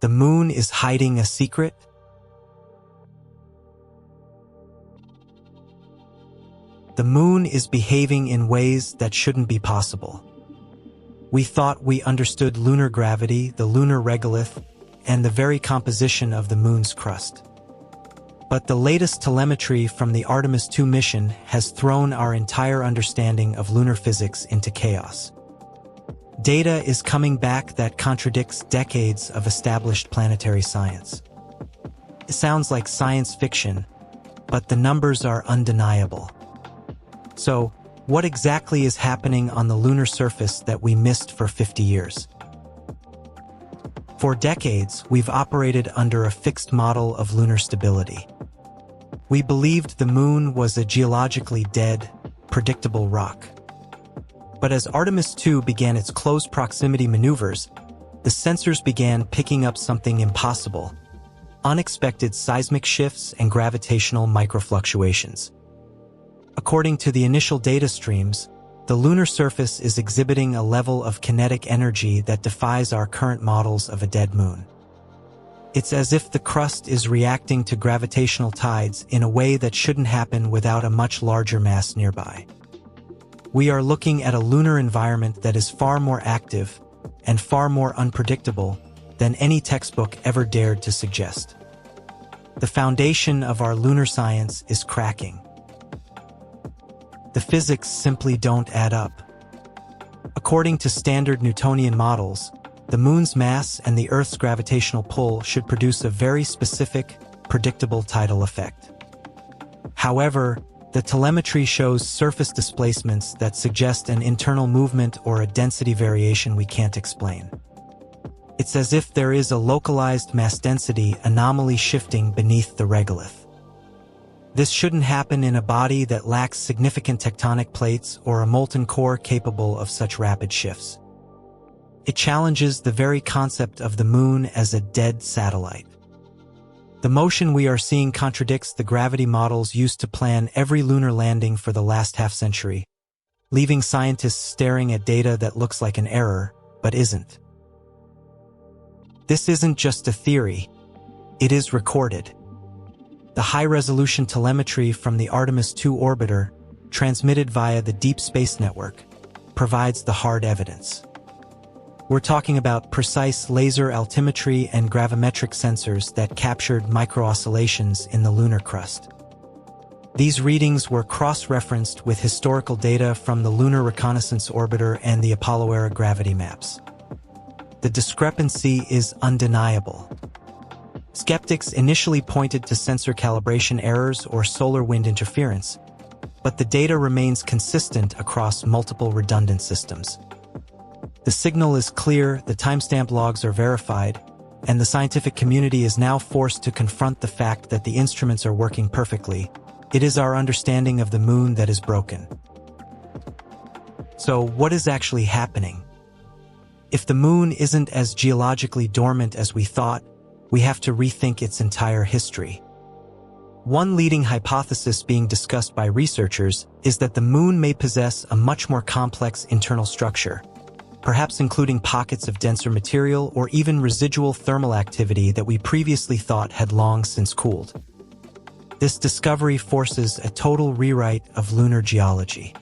The moon is hiding a secret? The moon is behaving in ways that shouldn't be possible. We thought we understood lunar gravity, the lunar regolith, and the very composition of the moon's crust. But the latest telemetry from the Artemis II mission has thrown our entire understanding of lunar physics into chaos. Data is coming back that contradicts decades of established planetary science. It sounds like science fiction, but the numbers are undeniable. So, what exactly is happening on the lunar surface that we missed for 50 years? For decades, we've operated under a fixed model of lunar stability. We believed the moon was a geologically dead, predictable rock. But as Artemis II began its close proximity maneuvers, the sensors began picking up something impossible: unexpected seismic shifts and gravitational microfluctuations. According to the initial data streams, the lunar surface is exhibiting a level of kinetic energy that defies our current models of a dead moon. It's as if the crust is reacting to gravitational tides in a way that shouldn't happen without a much larger mass nearby. We are looking at a lunar environment that is far more active and far more unpredictable than any textbook ever dared to suggest. The foundation of our lunar science is cracking. The physics simply don't add up. According to standard Newtonian models, the moon's mass and the Earth's gravitational pull should produce a very specific, predictable tidal effect. However, the telemetry shows surface displacements that suggest an internal movement or a density variation we can't explain. It's as if there is a localized mass density anomaly shifting beneath the regolith. This shouldn't happen in a body that lacks significant tectonic plates or a molten core capable of such rapid shifts. It challenges the very concept of the moon as a dead satellite. The motion we are seeing contradicts the gravity models used to plan every lunar landing for the last half-century, leaving scientists staring at data that looks like an error, but isn't. This isn't just a theory, it is recorded. The high-resolution telemetry from the Artemis II orbiter, transmitted via the Deep Space Network, provides the hard evidence. We're talking about precise laser altimetry and gravimetric sensors that captured micro-oscillations in the lunar crust. These readings were cross-referenced with historical data from the Lunar Reconnaissance Orbiter and the Apollo-era gravity maps. The discrepancy is undeniable. Skeptics initially pointed to sensor calibration errors or solar wind interference, but the data remains consistent across multiple redundant systems. The signal is clear, the timestamp logs are verified, and the scientific community is now forced to confront the fact that the instruments are working perfectly. It is our understanding of the moon that is broken. So, what is actually happening? If the moon isn't as geologically dormant as we thought, we have to rethink its entire history. One leading hypothesis being discussed by researchers is that the moon may possess a much more complex internal structure, perhaps including pockets of denser material or even residual thermal activity that we previously thought had long since cooled. This discovery forces a total rewrite of lunar geology.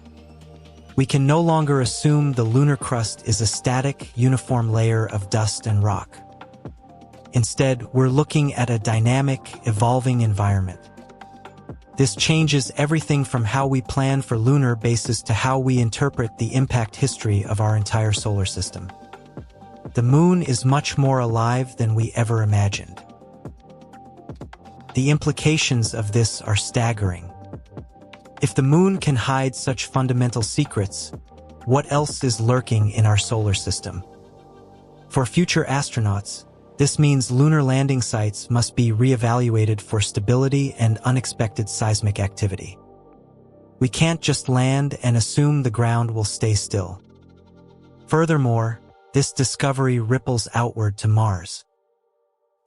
We can no longer assume the lunar crust is a static, uniform layer of dust and rock. Instead, we're looking at a dynamic, evolving environment. This changes everything from how we plan for lunar bases to how we interpret the impact history of our entire solar system. The moon is much more alive than we ever imagined. The implications of this are staggering. If the moon can hide such fundamental secrets, what else is lurking in our solar system? For future astronauts, this means lunar landing sites must be reevaluated for stability and unexpected seismic activity. We can't just land and assume the ground will stay still. Furthermore, this discovery ripples outward to Mars.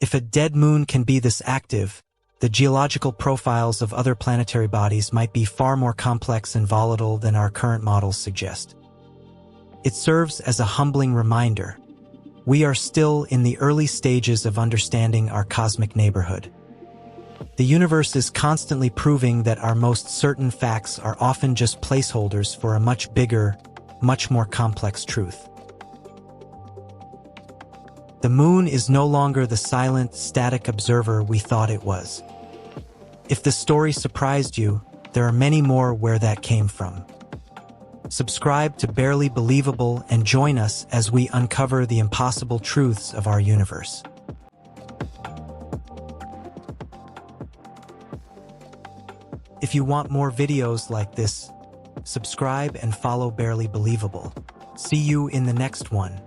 If a dead moon can be this active, the geological profiles of other planetary bodies might be far more complex and volatile than our current models suggest. It serves as a humbling reminder. we are still in the early stages of understanding our cosmic neighborhood. The universe is constantly proving that our most certain facts are often just placeholders for a much bigger, much more complex truth. The moon is no longer the silent, static observer we thought it was. If the story surprised you, there are many more where that came from. Subscribe to Barely Believable and join us as we uncover the impossible truths of our universe. If you want more videos like this, subscribe and follow Barely Believable. See you in the next one.